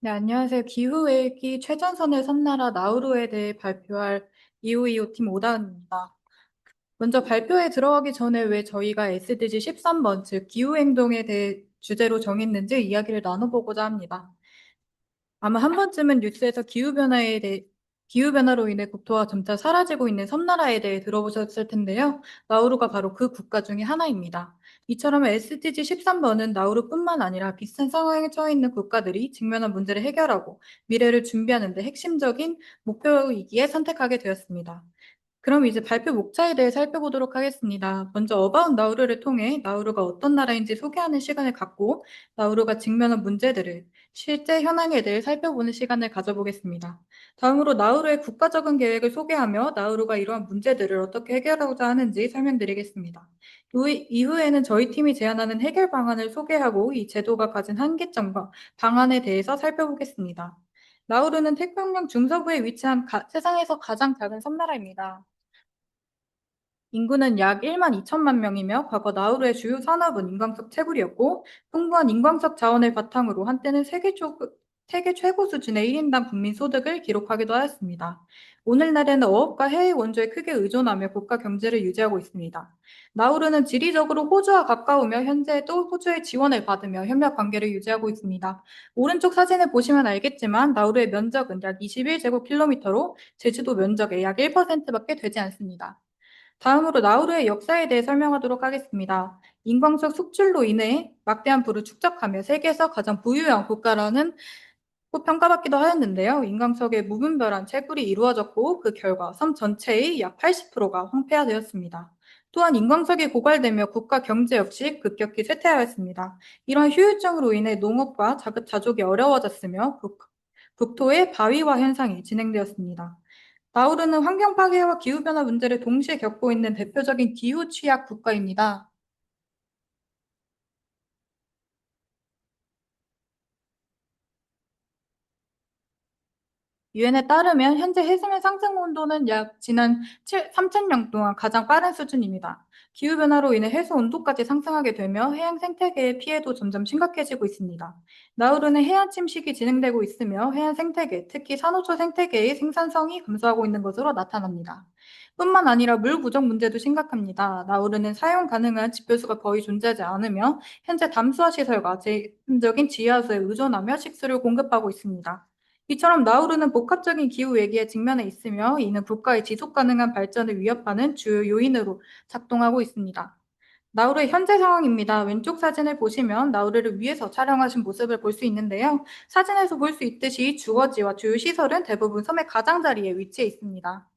네, 안녕하세요. 기후위기 최전선을 선 나라 나우루에 대해 발표할 이후이후 팀 오다은입니다. 먼저 발표에 들어가기 전에 왜 저희가 SDG 13번, 즉 기후행동에 대해 주제로 정했는지 이야기를 나눠보고자 합니다. 아마 한 번쯤은 뉴스에서 기후변화로 인해 국토가 점차 사라지고 있는 섬나라에 대해 들어보셨을 텐데요. 나우루가 바로 그 국가 중에 하나입니다. 이처럼 SDG 13번은 나우루뿐만 아니라 비슷한 상황에 처해 있는 국가들이 직면한 문제를 해결하고 미래를 준비하는 데 핵심적인 목표이기에 선택하게 되었습니다. 그럼 이제 발표 목차에 대해 살펴보도록 하겠습니다. 먼저 어바웃 나우루를 통해 나우루가 어떤 나라인지 소개하는 시간을 갖고 나우루가 직면한 문제들을 실제 현황에 대해 살펴보는 시간을 가져보겠습니다. 다음으로 나우루의 국가적인 계획을 소개하며 나우루가 이러한 문제들을 어떻게 해결하고자 하는지 설명드리겠습니다. 이후에는 저희 팀이 제안하는 해결 방안을 소개하고 이 제도가 가진 한계점과 방안에 대해서 살펴보겠습니다. 나우루는 태평양 중서부에 위치한 세상에서 가장 작은 섬나라입니다. 인구는 약 1만 2천만 명이며 과거 나우루의 주요 산업은 인광석 채굴이었고 풍부한 인광석 자원을 바탕으로 한때는 세계 최고 수준의 1인당 국민 소득을 기록하기도 하였습니다. 오늘날에는 어업과 해외 원조에 크게 의존하며 국가 경제를 유지하고 있습니다. 나우루는 지리적으로 호주와 가까우며 현재도 호주의 지원을 받으며 협력 관계를 유지하고 있습니다. 오른쪽 사진을 보시면 알겠지만 나우루의 면적은 약 21제곱킬로미터로 제주도 면적의 약 1%밖에 되지 않습니다. 다음으로 나우루의 역사에 대해 설명하도록 하겠습니다. 인광석 속출로 인해 막대한 부를 축적하며 세계에서 가장 부유한 국가라는 평가받기도 하였는데요. 인광석의 무분별한 채굴이 이루어졌고 그 결과 섬 전체의 약 80%가 황폐화되었습니다. 또한 인광석이 고갈되며 국가 경제 역시 급격히 쇠퇴하였습니다. 이런 휴유증으로 인해 농업과 자급자족이 어려워졌으며 국토의 바위화 현상이 진행되었습니다. 나우루는 환경 파괴와 기후변화 문제를 동시에 겪고 있는 대표적인 기후 취약 국가입니다. 유엔에 따르면 현재 해수면 상승 온도는 약 지난 3,000년 동안 가장 빠른 수준입니다. 기후변화로 인해 해수 온도까지 상승하게 되며 해양 생태계의 피해도 점점 심각해지고 있습니다. 나우루는 해안 침식이 진행되고 있으며 해안 생태계, 특히 산호초 생태계의 생산성이 감소하고 있는 것으로 나타납니다. 뿐만 아니라 물 부족 문제도 심각합니다. 나우루는 사용 가능한 지표수가 거의 존재하지 않으며 현재 담수화 시설과 제한적인 지하수에 의존하며 식수를 공급하고 있습니다. 이처럼 나우루는 복합적인 기후 위기에 직면해 있으며 이는 국가의 지속 가능한 발전을 위협하는 주요 요인으로 작동하고 있습니다. 나우루의 현재 상황입니다. 왼쪽 사진을 보시면 나우루를 위에서 촬영하신 모습을 볼 수 있는데요. 사진에서 볼 수 있듯이 주거지와 주요 시설은 대부분 섬의 가장자리에 위치해 있습니다.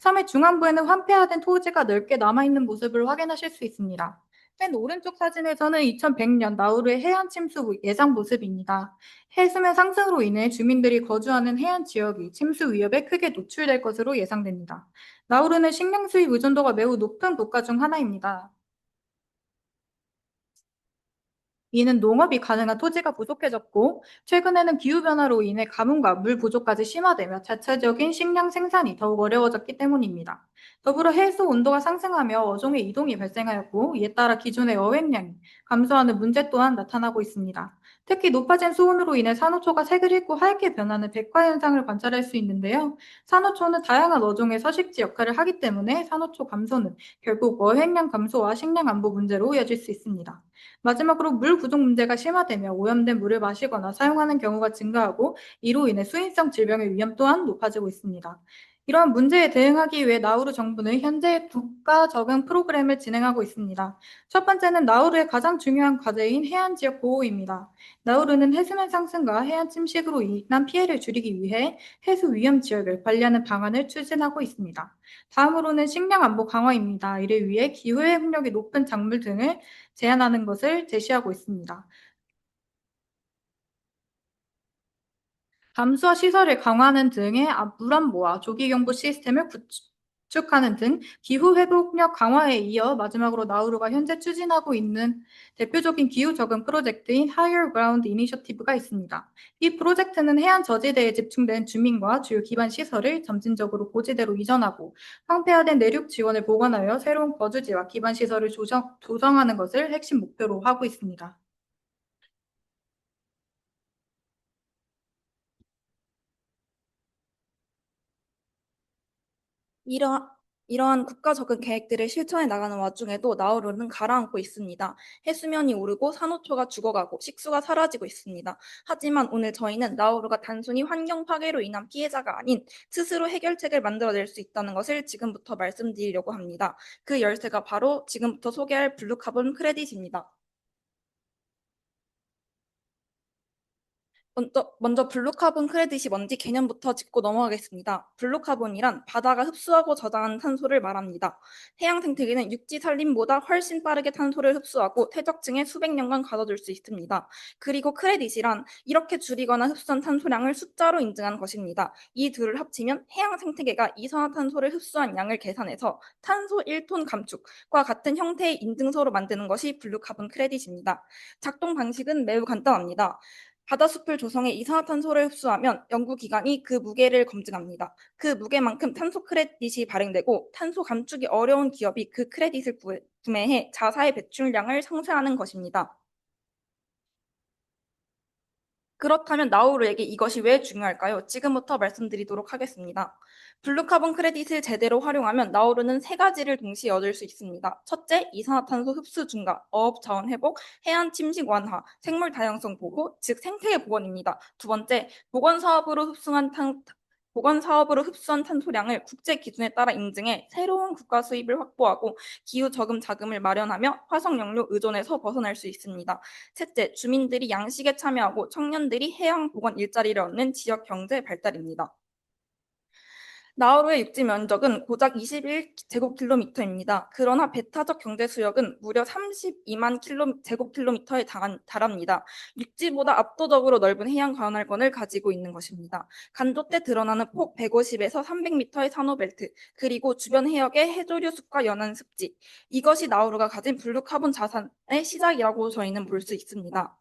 섬의 중앙부에는 황폐화된 토지가 넓게 남아있는 모습을 확인하실 수 있습니다. 맨 오른쪽 사진에서는 2100년 나우루의 해안 침수 예상 모습입니다. 해수면 상승으로 인해 주민들이 거주하는 해안 지역이 침수 위협에 크게 노출될 것으로 예상됩니다. 나우루는 식량 수입 의존도가 매우 높은 국가 중 하나입니다. 이는 농업이 가능한 토지가 부족해졌고, 최근에는 기후변화로 인해 가뭄과 물 부족까지 심화되며 자체적인 식량 생산이 더욱 어려워졌기 때문입니다. 더불어 해수 온도가 상승하며 어종의 이동이 발생하였고, 이에 따라 기존의 어획량이 감소하는 문제 또한 나타나고 있습니다. 특히 높아진 수온으로 인해 산호초가 색을 잃고 하얗게 변하는 백화 현상을 관찰할 수 있는데요. 산호초는 다양한 어종의 서식지 역할을 하기 때문에 산호초 감소는 결국 어획량 감소와 식량 안보 문제로 이어질 수 있습니다. 마지막으로 물 부족 문제가 심화되며 오염된 물을 마시거나 사용하는 경우가 증가하고 이로 인해 수인성 질병의 위험 또한 높아지고 있습니다. 이러한 문제에 대응하기 위해 나우루 정부는 현재 국가 적응 프로그램을 진행하고 있습니다. 첫 번째는 나우루의 가장 중요한 과제인 해안 지역 보호입니다. 나우루는 해수면 상승과 해안 침식으로 인한 피해를 줄이기 위해 해수 위험 지역을 관리하는 방안을 추진하고 있습니다. 다음으로는 식량 안보 강화입니다. 이를 위해 기후의 협력이 높은 작물 등을 제한하는 것을 제시하고 있습니다. 감수화 시설을 강화하는 등의 물안보와 조기 경보 시스템을 구축하는 등 기후 회복력 강화에 이어 마지막으로 나우루가 현재 추진하고 있는 대표적인 기후 적응 프로젝트인 Higher Ground Initiative가 있습니다. 이 프로젝트는 해안 저지대에 집중된 주민과 주요 기반 시설을 점진적으로 고지대로 이전하고 황폐화된 내륙 지원을 보완하여 새로운 거주지와 기반 시설을 조성하는 것을 핵심 목표로 하고 있습니다. 이러, 이러한 국가 적응 계획들을 실천해 나가는 와중에도 나우루는 가라앉고 있습니다. 해수면이 오르고 산호초가 죽어가고 식수가 사라지고 있습니다. 하지만 오늘 저희는 나우루가 단순히 환경 파괴로 인한 피해자가 아닌 스스로 해결책을 만들어낼 수 있다는 것을 지금부터 말씀드리려고 합니다. 그 열쇠가 바로 지금부터 소개할 블루카본 크레딧입니다. 먼저 블루카본 크레딧이 뭔지 개념부터 짚고 넘어가겠습니다. 블루카본이란 바다가 흡수하고 저장하는 탄소를 말합니다. 해양 생태계는 육지 산림보다 훨씬 빠르게 탄소를 흡수하고 퇴적층에 수백 년간 가둬둘 수 있습니다. 그리고 크레딧이란 이렇게 줄이거나 흡수한 탄소량을 숫자로 인증한 것입니다. 이 둘을 합치면 해양 생태계가 이산화탄소를 흡수한 양을 계산해서 탄소 1톤 감축과 같은 형태의 인증서로 만드는 것이 블루카본 크레딧입니다. 작동 방식은 매우 간단합니다. 바다숲을 조성해 이산화탄소를 흡수하면 연구기관이 그 무게를 검증합니다. 그 무게만큼 탄소 크레딧이 발행되고 탄소 감축이 어려운 기업이 그 크레딧을 구매해 자사의 배출량을 상쇄하는 것입니다. 그렇다면 나우루에게 이것이 왜 중요할까요? 지금부터 말씀드리도록 하겠습니다. 블루카본 크레딧을 제대로 활용하면 나우루는 세 가지를 동시에 얻을 수 있습니다. 첫째, 이산화탄소 흡수 증가, 어업 자원 회복, 해안 침식 완화, 생물 다양성 보호, 즉 생태계 복원입니다. 두 번째, 보건 사업으로 흡수한 탄소량을 국제 기준에 따라 인증해 새로운 국가 수입을 확보하고 기후 저금 자금을 마련하며 화석 연료 의존에서 벗어날 수 있습니다. 셋째, 주민들이 양식에 참여하고 청년들이 해양 보건 일자리를 얻는 지역 경제 발달입니다. 나우루의 육지 면적은 고작 21제곱킬로미터입니다. 그러나 배타적 경제 수역은 무려 32만 제곱킬로미터에 달합니다. 육지보다 압도적으로 넓은 해양 관할권을 가지고 있는 것입니다. 간조 때 드러나는 폭 150에서 300m의 산호벨트, 그리고 주변 해역의 해조류 숲과 연안 습지. 이것이 나우루가 가진 블루카본 자산의 시작이라고 저희는 볼 수 있습니다.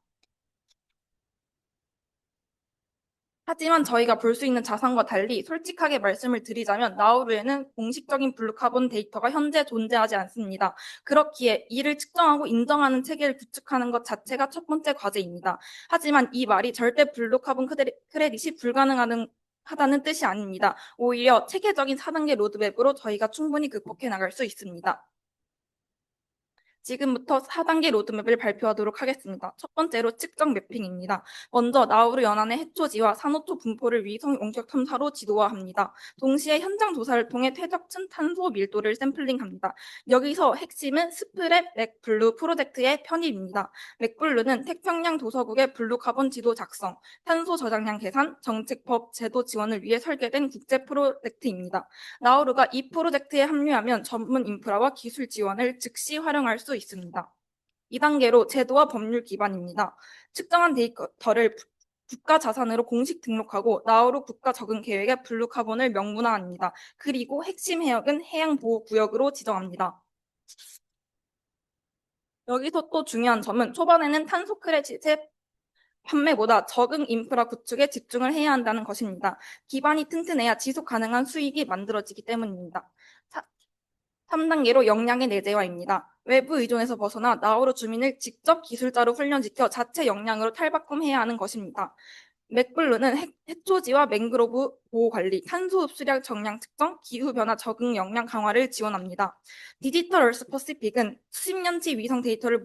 하지만 저희가 볼 수 있는 자산과 달리 솔직하게 말씀을 드리자면 나우루에는 공식적인 블루카본 데이터가 현재 존재하지 않습니다. 그렇기에 이를 측정하고 인정하는 체계를 구축하는 것 자체가 첫 번째 과제입니다. 하지만 이 말이 절대 블루카본 크레딧이 하다는 뜻이 아닙니다. 오히려 체계적인 4단계 로드맵으로 저희가 충분히 극복해 나갈 수 있습니다. 지금부터 4단계 로드맵을 발표하도록 하겠습니다. 첫 번째로 측정 매핑입니다. 먼저 나우루 연안의 해초지와 산호초 분포를 위성 원격 탐사로 지도화합니다. 동시에 현장 조사를 통해 퇴적층 탄소 밀도를 샘플링합니다. 여기서 핵심은 스프랩 맥블루 프로젝트의 편입입니다. 맥블루는 태평양 도서국의 블루 카본 지도 작성, 탄소 저장량 계산, 정책법 제도 지원을 위해 설계된 국제 프로젝트입니다. 나우루가 이 프로젝트에 합류하면 전문 인프라와 기술 지원을 즉시 활용할 수 있습니다. 2단계로 제도와 법률 기반입니다. 측정한 데이터를 국가 자산으로 공식 등록하고 나우루 국가 적응 계획에 블루카본을 명문화합니다. 그리고 핵심 해역은 해양보호구역으로 지정합니다. 여기서 또 중요한 점은 초반에는 탄소 크레딧의 판매보다 적응 인프라 구축에 집중을 해야 한다는 것입니다. 기반이 튼튼해야 지속 가능한 수익이 만들어지기 때문입니다. 3단계로 역량의 내재화입니다. 외부 의존에서 벗어나 나우루 주민을 직접 기술자로 훈련시켜 자체 역량으로 탈바꿈해야 하는 것입니다. 맥블루는 해초지와 맹그로브 보호 관리, 탄소 흡수량 정량 측정, 기후변화 적응 역량 강화를 지원합니다. 디지털 얼스 퍼시픽은 수십 년치 위성 데이터를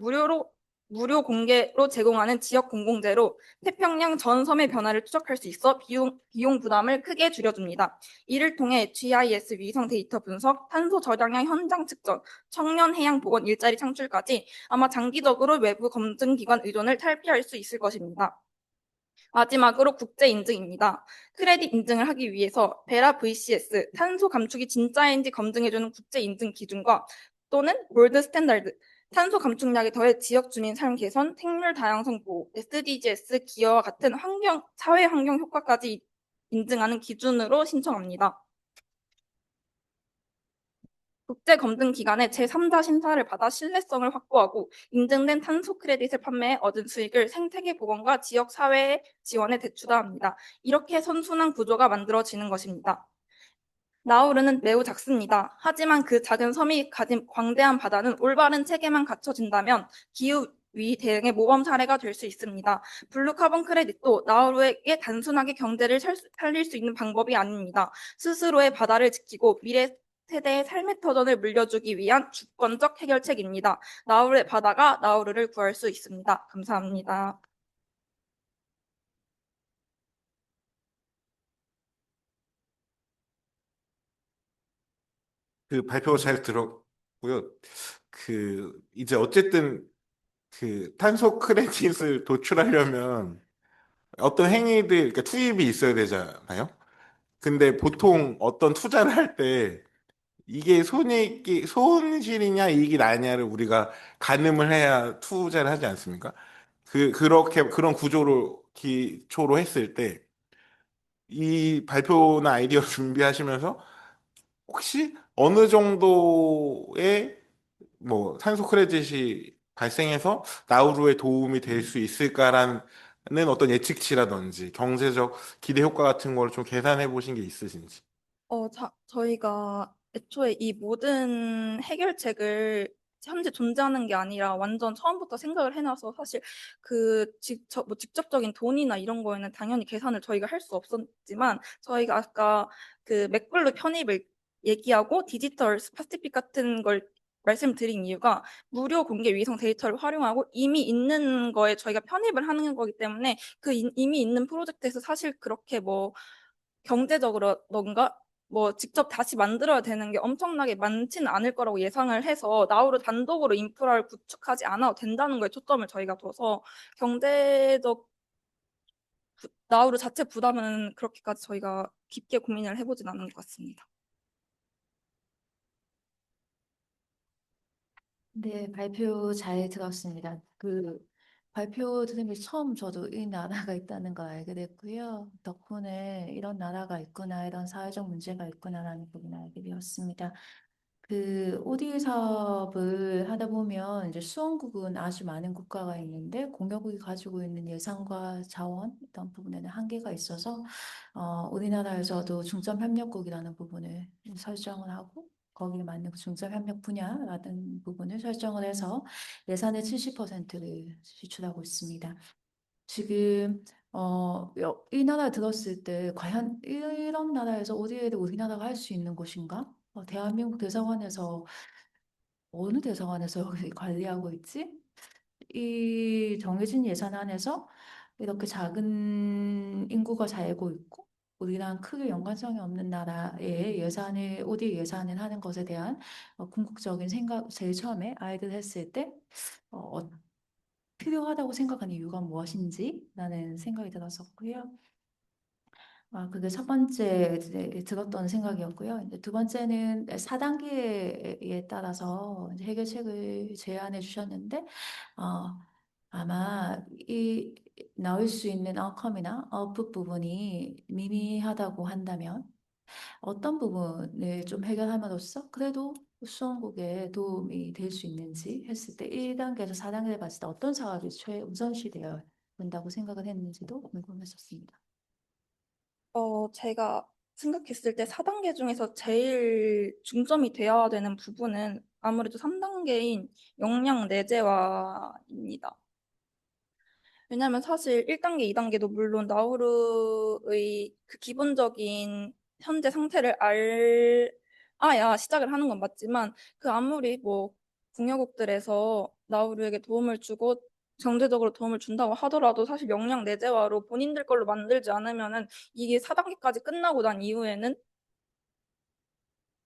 무료 공개로 제공하는 지역 공공재로 태평양 전 섬의 변화를 추적할 수 있어 비용 부담을 크게 줄여줍니다. 이를 통해 GIS 위성 데이터 분석, 탄소 저장량 현장 측정, 청년 해양 보건 일자리 창출까지 아마 장기적으로 외부 검증기관 의존을 탈피할 수 있을 것입니다. 마지막으로 국제 인증입니다. 크레딧 인증을 하기 위해서 베라 VCS, 탄소 감축이 진짜인지 검증해주는 국제 인증 기준과 또는 골드 스탠다드, 탄소 감축량에 더해 지역 주민 삶 개선, 생물 다양성 보호, SDGs 기여와 같은 사회 환경 효과까지 인증하는 기준으로 신청합니다. 국제검증기관의 제3자 심사를 받아 신뢰성을 확보하고 인증된 탄소 크레딧을 판매해 얻은 수익을 생태계 보건과 지역 사회 지원에 대출해야 합니다. 이렇게 선순환 구조가 만들어지는 것입니다. 나우루는 매우 작습니다. 하지만 그 작은 섬이 가진 광대한 바다는 올바른 체계만 갖춰진다면 기후 위 대응의 모범 사례가 될 수 있습니다. 블루카본 크레딧도 나우루에게 단순하게 경제를 살릴 수 있는 방법이 아닙니다. 스스로의 바다를 지키고 세대의 삶의 터전을 물려주기 위한 주권적 해결책입니다. 나우루의 바다가 나우루를 구할 수 있습니다. 감사합니다. 그 발표 잘 들었고요. 이제 어쨌든 탄소 크레딧을 도출하려면 어떤 행위들, 그러니까 투입이 있어야 되잖아요. 근데 보통 어떤 투자를 할 때 이게 손실이냐 이익이 나냐를 우리가 가늠을 해야 투자를 하지 않습니까? 그렇게 그런 구조로 기초로 했을 때 이 발표나 아이디어 준비하시면서 혹시 어느 정도의 뭐 탄소 크레딧이 발생해서 나우루에 도움이 될 수 있을까라는 어떤 예측치라든지 경제적 기대 효과 같은 걸 좀 계산해 보신 게 있으신지. 저희가 애초에 이 모든 해결책을 현재 존재하는 게 아니라 완전 처음부터 생각을 해놔서 사실 뭐 직접적인 돈이나 이런 거에는 당연히 계산을 저희가 할 수 없었지만 저희가 아까 그 맥블루 편입을 얘기하고 디지털 스파티픽 같은 걸 말씀드린 이유가 무료 공개 위성 데이터를 활용하고 이미 있는 거에 저희가 편입을 하는 거기 때문에 이미 있는 프로젝트에서 사실 그렇게 뭐 경제적으로던가 뭐 직접 다시 만들어야 되는 게 엄청나게 많지는 않을 거라고 예상을 해서 나우루 단독으로 인프라를 구축하지 않아도 된다는 거에 초점을 저희가 둬서 경제적 나우루 자체 부담은 그렇게까지 저희가 깊게 고민을 해보진 않은 것 같습니다. 네, 발표 잘 들었습니다. 발표 들으면서 처음 저도 이 나라가 있다는 걸 알게 됐고요. 덕분에 이런 나라가 있구나, 이런 사회적 문제가 있구나라는 부분을 알게 되었습니다. ODA 사업을 하다 보면 이제 수원국은 아주 많은 국가가 있는데 공여국이 가지고 있는 예산과 자원 이런 부분에는 한계가 있어서 우리나라에서도 중점협력국이라는 부분을 설정을 하고 거기에 맞는 그 중점협력 분야라는 부분을 설정을 해서 예산의 70%를 지출하고 있습니다. 지금 이 나라 들었을 때 과연 이런 나라에서 ODA를 우리나라가 할 수 있는 곳인가? 대한민국 대사관에서 어느 대사관에서 여기 관리하고 있지? 이 정해진 예산 안에서 이렇게 작은 인구가 살고 있고 우리랑 크게 연관성이 없는 나라의 ODA 예산을 하는 것에 대한 궁극적인 생각, 제일 처음에 아이들 했을 때 필요하다고 생각하는 이유가 무엇인지 라는 생각이 들었었고요. 그게 첫 번째 이제 들었던 생각이었고요. 이제 두 번째는 4단계에 따라서 이제 해결책을 제안해 주셨는데, 아마 나올 수 있는 아웃컴이나 아웃풋 부분이 미미하다고 한다면, 어떤 부분을 좀 해결함으로써 그래도 수원국에 도움이 될 수 있는지 했을 때 1단계에서 4단계를 봤을 때 어떤 사업이 최우선시 되어 된다고 생각을 했는지도 궁금했었습니다. 제가 생각했을 때 4단계 중에서 제일 중점이 되어야 되는 부분은 아무래도 3단계인 역량 내재화입니다. 왜냐면 사실 1단계, 2단계도 물론 나우루의 그 기본적인 현재 상태를 알아야 시작을 하는 건 맞지만 그 아무리 뭐 공여국들에서 나우루에게 도움을 주고 경제적으로 도움을 준다고 하더라도 사실 역량 내재화로 본인들 걸로 만들지 않으면은 이게 4단계까지 끝나고 난 이후에는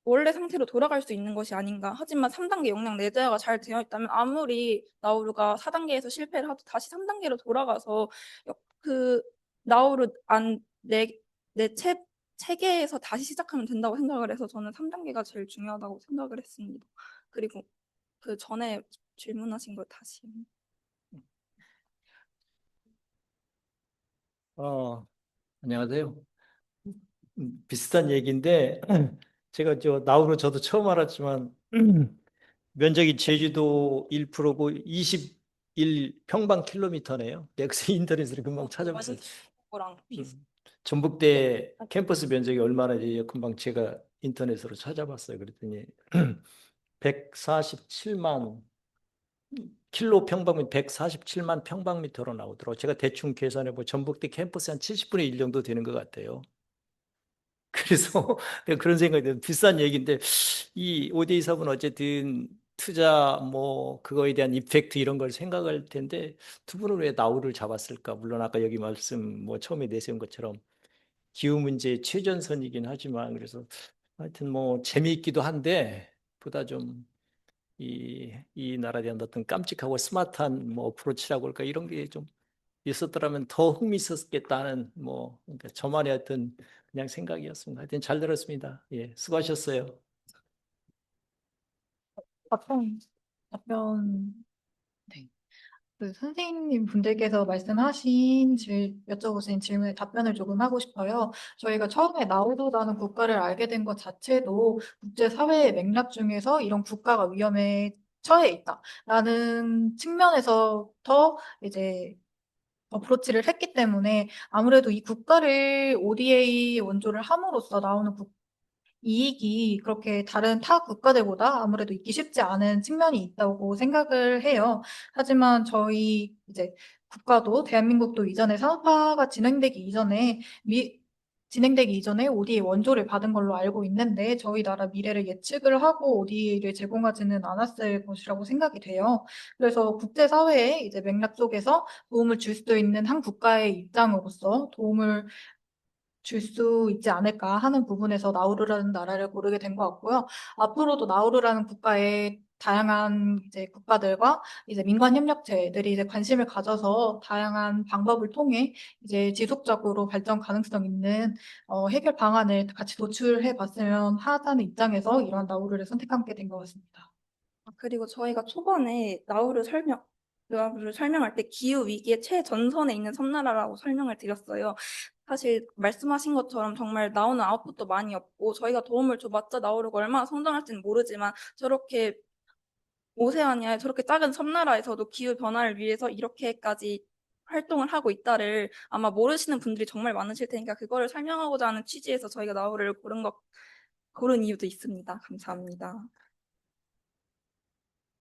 원래 상태로 돌아갈 수 있는 것이 아닌가. 하지만 3단계 역량 내재화가 잘 되어 있다면 아무리 나우루가 4단계에서 실패를 하도 다시 3단계로 돌아가서 그 나우루 내 체계에서 다시 시작하면 된다고 생각을 해서 저는 3단계가 제일 중요하다고 생각을 했습니다. 그리고 그 전에 질문하신 걸 다시. 안녕하세요. 비슷한 얘기인데 제가 나우루 저도 처음 알았지만 면적이 제주도 1%고 21 평방킬로미터네요. 넥스 인터넷으로 금방 찾아봤어요. 거랑 비슷. 전북대 캠퍼스 면적이 얼마나 돼요? 금방 제가 인터넷으로 찾아봤어요. 그랬더니 147만 킬로 평방미 147만 평방미터로 나오더라고요. 제가 대충 계산해 보면 전북대 캠퍼스 한 70분의 1 정도 되는 것 같아요. 그래서 내가 그런 생각이 들어요. 비싼 얘기인데 이 ODA 사업은 어쨌든 투자 뭐 그거에 대한 이펙트 이런 걸 생각할 텐데 두 분은 왜 나우를 잡았을까? 물론 아까 여기 말씀 뭐 처음에 내세운 것처럼 기후 문제의 최전선이긴 하지만 그래서 하여튼 뭐 재미있기도 한데 보다 좀 이 나라에 대한 어떤 깜찍하고 스마트한 뭐 어프로치라고 할까 이런 게 좀 있었더라면 더 흥미있었겠다는 뭐 그러니까 저만의 어떤 그냥 생각이었습니다. 하여튼 잘 들었습니다. 예, 수고하셨어요. 답변, 네. 그 선생님 분들께서 여쭤보신 질문에 답변을 조금 하고 싶어요. 저희가 처음에 나우도라는 국가를 알게 된 것 자체도 국제사회의 맥락 중에서 이런 국가가 위험에 처해 있다라는 측면에서부터 이제 어프로치를 했기 때문에 아무래도 이 국가를 ODA 원조를 함으로써 나오는 이익이 그렇게 다른 타 국가들보다 아무래도 있기 쉽지 않은 측면이 있다고 생각을 해요. 하지만 저희 이제 국가도 대한민국도 이전에 산업화가 진행되기 이전에 ODA 원조를 받은 걸로 알고 있는데 저희 나라 미래를 예측을 하고 ODA를 제공하지는 않았을 것이라고 생각이 돼요. 그래서 국제사회의 이제 맥락 속에서 도움을 줄 수 있는 한 국가의 입장으로서 도움을 줄 수 있지 않을까 하는 부분에서 나우루라는 나라를 고르게 된 것 같고요. 앞으로도 나우루라는 국가의 다양한 이제 국가들과 이제 민관 협력체들이 이제 관심을 가져서 다양한 방법을 통해 이제 지속적으로 발전 가능성 있는 해결 방안을 같이 도출해 봤으면 하다는 입장에서 이런 나우루를 선택하게 된 것 같습니다. 그리고 저희가 초반에 나우를 설명할 때 기후 위기의 최전선에 있는 섬나라라고 설명을 드렸어요. 사실 말씀하신 것처럼 정말 나오는 아웃풋도 많이 없고 저희가 도움을 줘봤자 나우루가 얼마나 성장할지는 모르지만 저렇게 오세아니아의 저렇게 작은 섬나라에서도 기후 변화를 위해서 이렇게까지 활동을 하고 있다를 아마 모르시는 분들이 정말 많으실 테니까 그거를 설명하고자 하는 취지에서 저희가 나우를 고른 이유도 있습니다. 감사합니다.